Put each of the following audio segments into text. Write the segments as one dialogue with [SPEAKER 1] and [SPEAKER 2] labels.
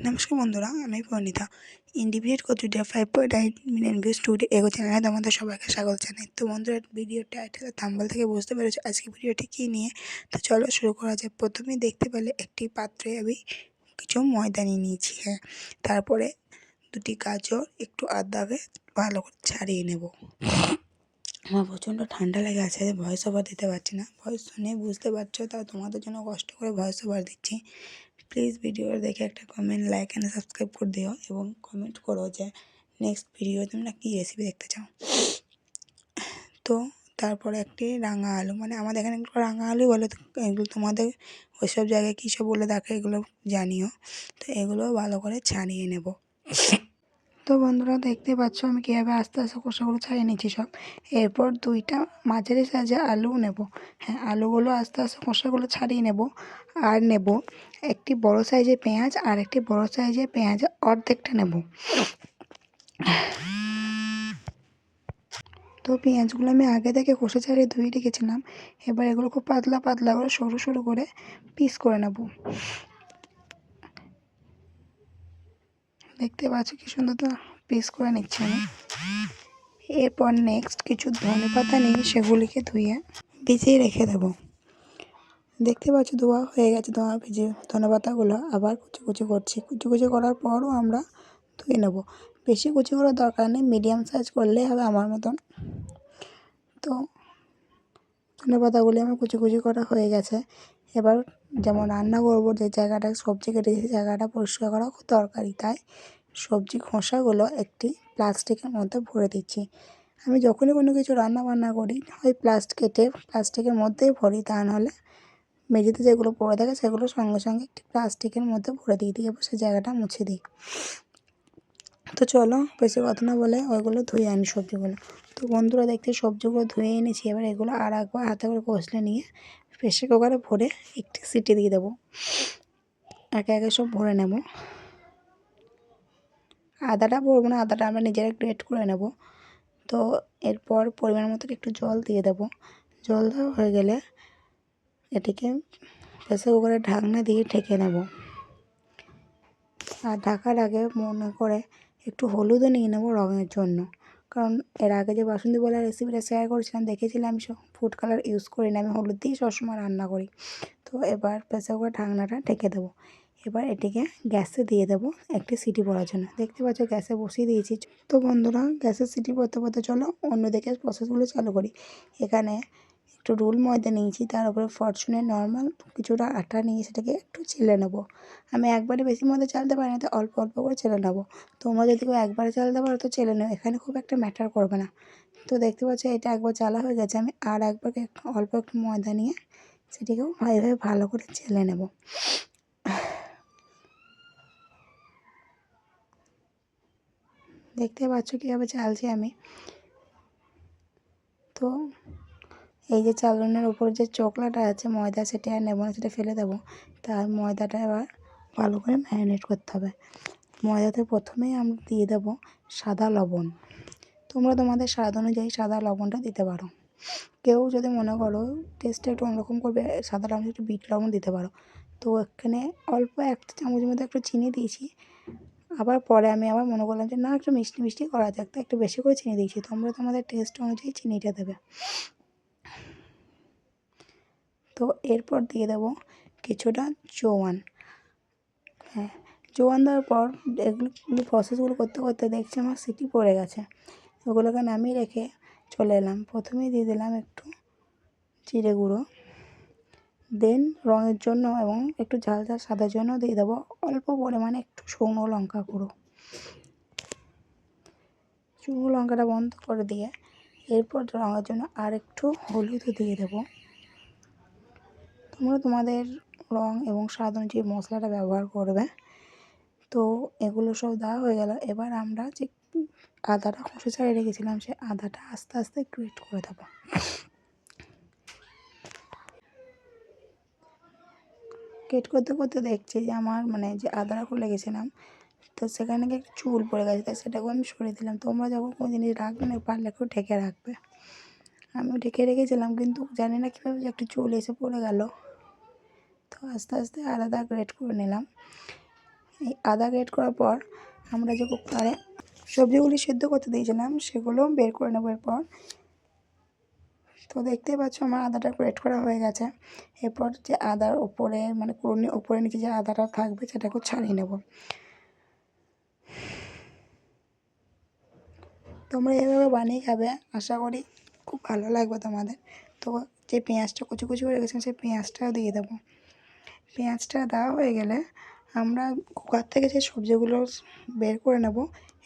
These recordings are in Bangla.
[SPEAKER 1] নমস্কার বন্ধুরা, আমি পরিণীতা। ইন্ডিভিজুয়াল কোচিংটা 5.8 মিলিয়ন ভিউজ টুডে এগো চ্যানেলে তোমাদের সবাইকে স্বাগত জানাই। তো বন্ধুরা, ভিডিও টাইটেল থাম্বনেল থেকে বুঝতে পেরেছো আজকে ভিডিওটি কী নিয়ে। তো চলো শুরু করা যায়। প্রথমেই দেখতে পেলে একটি পাত্রে আমি কিছু ময়দা নিয়ে নিয়েছি। তারপরে দুটি গাজর, একটু আদাকে ভালো করে ছাড়িয়ে নেব। আমার প্রচণ্ড ঠান্ডা লেগে আছে, ভয়েস ওভার দিতে পারছি না। ভয়েস শুনে বুঝতে পারছো, তাও তোমাদের জন্য কষ্ট করে ভয়েস ওভার দিচ্ছি। প্লিজ ভিডিও দেখে একটা কমেন্ট, লাইক অ্যান্ড সাবস্ক্রাইব করে দিও এবং কমেন্ট করো যে নেক্সট ভিডিও তোমরা কী রেসিপি দেখতে চাও। তো তারপরে একটি রাঙা আলু, মানে আমাদের এখানে এগুলো রাঙা আলু বলে, এগুলো তোমাদের ওইসব জায়গায় কী সব বলে দেখো, এগুলো জানিও। তো এগুলো ভালো করে ছাড়িয়ে নেব। তো বন্ধুরা, দেখতে পাচ্ছ আমি কীভাবে আস্তে আস্তে খোসাগুলো ছাড়িয়ে নিচ্ছি সব। এরপর দুইটা মাঝারি সাইজে আলু নেব। আলুগুলো আস্তে আস্তে খোসাগুলো ছাড়িয়ে নেব। আর নেব একটি বড় সাইজের পেঁয়াজ, আর একটি বড় সাইজের পেঁয়াজের অর্ধেকটা নেব। তো পেঁয়াজগুলো আমি আগে থেকে খোসা ছাড়িয়ে ধুয়ে রেখেছিলাম। এবার এগুলো খুব পাতলা পাতলা করে সরু সরু করে পিস করে নেব। দেখতে পাচ্ছ কি সুন্দর তো পিস করে নিচ্ছি আমি। এরপর নেক্সট কিছু ধনেপাতা নিয়ে সেগুলিকে ধুয়ে ভিজিয়ে রেখে দেব। দেখতে পাচ্ছ ধোয়া হয়ে গেছে, ধনেপাতাগুলো আবার কুচি কুচি করছি। কুচি কুচি করার পরও আমরা ধুয়ে নেব। বেশি কুচি করার দরকার নেই, মিডিয়াম সাইজ করলেই হবে আমার মতন। তো ধনেপাতাগুলি আমার কুচি কুচি করা হয়ে গেছে। এবার যেমন রান্না করবো, যে জায়গাটা সবজি কেটেছি সেই জায়গাটা পরিষ্কার করা খুব দরকারি, তাই সবজি খোসাগুলো একটি প্লাস্টিকের মধ্যে ভরে দিচ্ছি। আমি যখনই কোনো কিছু রান্না বান্না করি, হয় প্লাস্টিকের মধ্যেই ভরি, তা নাহলে মেঝেতে যেগুলো পড়ে থাকে সেগুলো সঙ্গে সঙ্গে একটি প্লাস্টিকের মধ্যে ভরে দিয়ে দিই এবং সেই জায়গাটা মুছে দিই। তো চলো বেশি কথা না বলে ওইগুলো ধুয়ে আনি সবজিগুলো। তো বন্ধুরা, দেখতে সবজিগুলো ধুয়ে এনেছি। এবার এগুলো আর একবার হাতে করে কষলে নিয়ে প্রেসার কুকারে ভরে একটি সিটি দিয়ে দেবো। একে একে সব ভরে নেব। আদাটা ভরবো না, আদাটা আমরা নিজেরা গ্রেট করে নেব। তো এরপর পরিমাণ মতো একটু জল দিয়ে দেব। জল দেওয়া হয়ে গেলে এটিকে প্রেসার কুকারের ঢাকনা দিয়ে ঢেকে নেব। আর ঢাকার আগে মনে করে একটু হলুদও নিয়ে নেব রঙের জন্য, কারণ এর আগে যে বাসন্তী পোলাও রেসিপিটা শেয়ার করেছিলাম দেখেছিলাম আমি ফুড কালার ইউজ করি না, আমি হলুদ দিয়েই সবসময় রান্না করি। তো এবার প্রেসার কুকার ঢাকনাটা ঢেকে দেবো। এবার এটিকে গ্যাসে দিয়ে দেবো একটি সিটি পড়ার জন্য। দেখতে পাচ্ছ গ্যাসে বসিয়ে দিয়েছি। তো বন্ধুরা, গ্যাসের সিটি পড়তে পড়তে চলো অন্যদিকে প্রসেসগুলো চালু করি। এখানে একটু রোল ময়দা নিয়েছি, তার উপরে ফরচুনের নর্মাল কিছুটা আটা নিয়ে সেটাকে একটু চেলে নেবো। আমি একবারে বেশি ময়দা চালতে পারি না, তো অল্প অল্প করে চেলে নেবো। তোমরা যদি কেউ একবারে চালতে পারো তো চেলে নেও, এখানে খুব একটা ম্যাটার করবে না। তো দেখতে পাচ্ছ এটা একবার চালা হয়ে গেছে। আমি আর একবার অল্প একটু ময়দা নিয়ে সেটিকেও ভালো করে চেলে নেব। দেখতে পাচ্ছ কীভাবে চালছি আমি। তো এই যে চালনের উপর যে চোকলাটা আছে ময়দা, সেটা আর নেবো না, সেটা ফেলে দেবো। তার ময়দাটা এবার ভালো করে ম্যারিনেট করতে হবে। ময়দাতে প্রথমেই আমরা দিয়ে দেবো সাদা লবণ। তোমরা তোমাদের স্বাদ অনুযায়ী সাদা লবণটা দিতে পারো। কেউ যদি মনে করো টেস্টটা একটু অন্যরকম করবে, সাদা লবণ একটু বিট লবণ দিতে পারো। তো এখানে অল্প এক চামচের মধ্যে একটু চিনি দিয়েছি। আবার পরে আমি আবার মনে করলাম যে না, একটু মিষ্টি মিষ্টি করা যাক, তো একটু বেশি করে চিনি দিয়েছি। তোমরা তোমাদের টেস্ট অনুযায়ী চিনিটা দেবে। তো এরপর দিয়ে দেবো কিছুটা জোয়ান। জোয়ান দেওয়ার পর এগুলো প্রসেসগুলো করতে করতে দেখছি আমার সিটি পড়ে গেছে। ওগুলোকে নামিয়ে রেখে চলে এলাম। প্রথমেই দিয়ে দিলাম একটু জিরে গুঁড়ো, দেন রঙের জন্য এবং একটু ঝাল ঝাল সাদার জন্য দিয়ে দেবো অল্প পরিমাণে একটু শুকনো লঙ্কা গুঁড়ো। শুকনো লঙ্কাটা বন্ধ করে দিয়ে এরপর রঙের জন্য আর একটু হলুদও দিয়ে দেবো। তোমরা তোমাদের রং এবং স্বাদ অনুযায়ী মশলাটা ব্যবহার করবে। তো এগুলো সব দেওয়া হয়ে গেল। এবার আমরা যে আদাটা খোসা ছাড়িয়ে রেখেছিলাম সেই আদাটা আস্তে আস্তে গ্রেট করে দেবো। গ্রেট করতে করতে দেখছি যে আমার যে আদাটা খুলে গেছিলাম, তো সেখানে একটু চুল পড়ে গেছে, তাই সেটাকেও আমি সরিয়ে দিলাম। তোমরা যখন কোনো জিনিস রাখবে না, পারলে একটু ঢেকে রাখবে। আমিও ঢেকে রেখেছিলাম, কিন্তু জানি না কীভাবে যে একটু চুল এসে পড়ে গেল। তো আস্তে আস্তে আলাদা গ্রেট করে নিলাম। এই আদা গ্রেট করার পর আমরা যে কুকারে সবজিগুলি সেদ্ধ করতে দিয়েছিলাম সেগুলো বের করে নেবো এরপর। তো দেখতেই পাচ্ছ আমার আদাটা গ্রেট করা হয়ে গেছে। এরপর যে আদার ওপরে মানে কুড়ুনি ওপরে নিচে যে আদাটা থাকবে সেটাকেও ছাড়িয়ে নেব। তোমরা এভাবে বানিয়ে খাবে, আশা করি খুব ভালো লাগবে তোমাদের। তো যে পেঁয়াজটা কুচি কুচি করে রেখেছিলাম সেই পেঁয়াজটাও দিয়ে দেবো। পেঁয়াজটা দেওয়া হয়ে গেলে আমরা কুকার থেকে যে সবজিগুলো বের করে নেব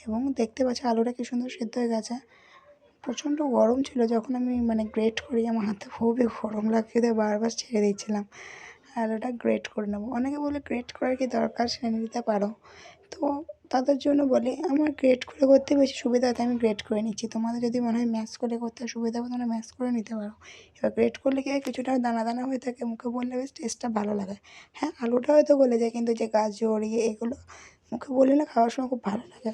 [SPEAKER 1] এবং দেখতে পাচ্ছি আলুটা কি সুন্দর সেদ্ধ হয়ে গেছে। প্রচণ্ড গরম ছিল যখন আমি মানে গ্রেট করি, আমার হাতে খুবই গরম লাগছে, বারবার ছেড়ে দিচ্ছিলাম। আলুটা গ্রেট করে নেবো। অনেকে বলে গ্রেট করার কি দরকার, সেরে নিতে পারো। তো তাদের জন্য বলি আমার গ্রেট করে করতে বেশি সুবিধা হতে আমি গ্রেট করে নিচ্ছি। তোমাদের যদি মনে হয় ম্যাশ করে করতে সুবিধা হবে তোমরা ম্যাশ করে নিতে পারো। এবার গ্রেট করলে কি হয় কিছুটা দানা দানা হয়ে থাকে, মুখে বললে বেশ টেস্টটা ভালো লাগে। হ্যাঁ, আলুটা হয়তো গলে যায় কিন্তু যে গাজর এগুলো মুখে বললে না খাওয়ার সময় খুব ভালো লাগে।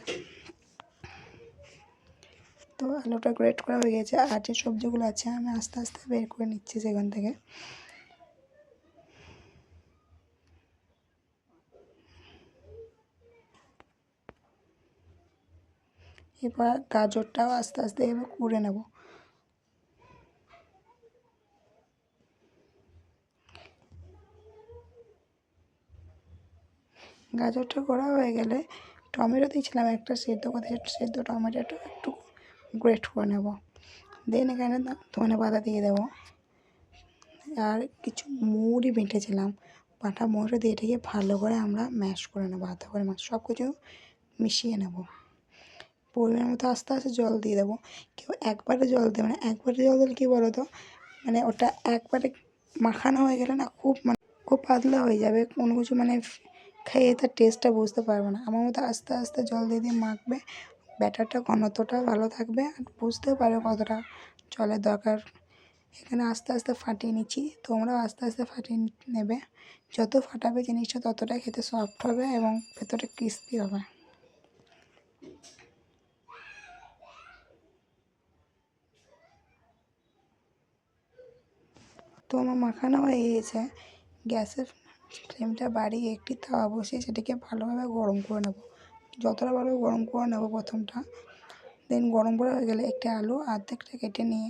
[SPEAKER 1] তো আলুটা গ্রেট করা হয়ে গেছে আর যে সবজিগুলো আছে আমি আস্তে আস্তে বের করে নিচ্ছি সেখান থেকে। এবার গাজরটাও আস্তে আস্তে এভাবে কুড়ে নেব। গাজরটা করা হয়ে গেলে টমেটো দিয়েছিলাম একটা সেদ্ধ করতে, সেদ্ধ টমেটোটা একটু গ্রেট করে নেব। দেন এখানে ধনে পাতা দিয়ে দেবো আর কিছু মুড়ি বেটেছিলাম, বাটা মুড়ি দিয়ে এটাকে ভালো করে আমরা ম্যাশ করে নেবো, আধা করে মাছ সব কিছু মিশিয়ে নেব। পরিমাণ মতো আস্তে আস্তে জল দিয়ে দেবো। কেউ একবারে জল দেবে না, একবারে জল দিলে কী বলো তো মানে ওটা একবারে মাখানো হয়ে গেলে না খুব পাতলা হয়ে যাবে, কোনো কিছু মানে খেয়ে তার টেস্টটা বুঝতে পারবে না। আমার মতো আস্তে আস্তে জল দিয়ে দিয়ে মাখবে, ব্যাটারটা ঘনত্বটা ভালো থাকবে আর বুঝতেও পারবে কতটা জলের দরকার। এখানে আস্তে আস্তে ফাটিয়ে নিচ্ছি, তোমরাও আস্তে আস্তে ফাটিয়ে নেবে। যত ফাটাবে জিনিসটা ততটাই খেতে সফট হবে এবং ভেতরে ক্রিস্পি হবে। তো আমার মাখানো হয়ে গিয়েছে। গ্যাসের ফ্লেমটা বাড়িয়ে একটি তাওয়া বসিয়ে সেটাকে ভালোভাবে গরম করে নেব। যতটা ভালো গরম করে নেব প্রথমটা, দেন গরম করা হয়ে গেলে একটি আলু অর্ধেকটা কেটে নিয়ে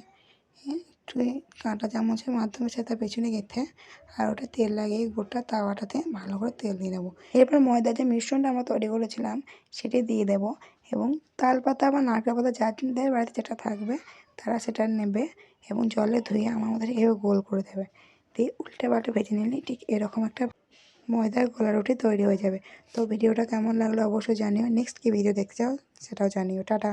[SPEAKER 1] একটু কাঁটা চামচের মাধ্যমে সেটা পেছনে গেঁথে আর ওটা তেল লাগিয়ে গোটা তাওয়াটাতে ভালো করে তেল দিয়ে দেবো। এরপর ময়দার যে মিশ্রণটা আমরা তৈরি করেছিলাম সেটি দিয়ে দেবো এবং তাল পাতা বা নারকেল পাতা যাদের বাড়িতে যেটা থাকবে তারা সেটা নেবে এবং জলে ধুয়ে আমার মধ্যে এভাবে গোল করে দেবে। দিয়ে উল্টে পাল্টে ভেজে নিলে ঠিক এরকম একটা ময়দার গোলা রুটি তৈরি হয়ে যাবে। তো ভিডিওটা কেমন লাগলো অবশ্যই জানিও। নেক্সট কী ভিডিও দেখতে চাও সেটাও জানিও। টাটা।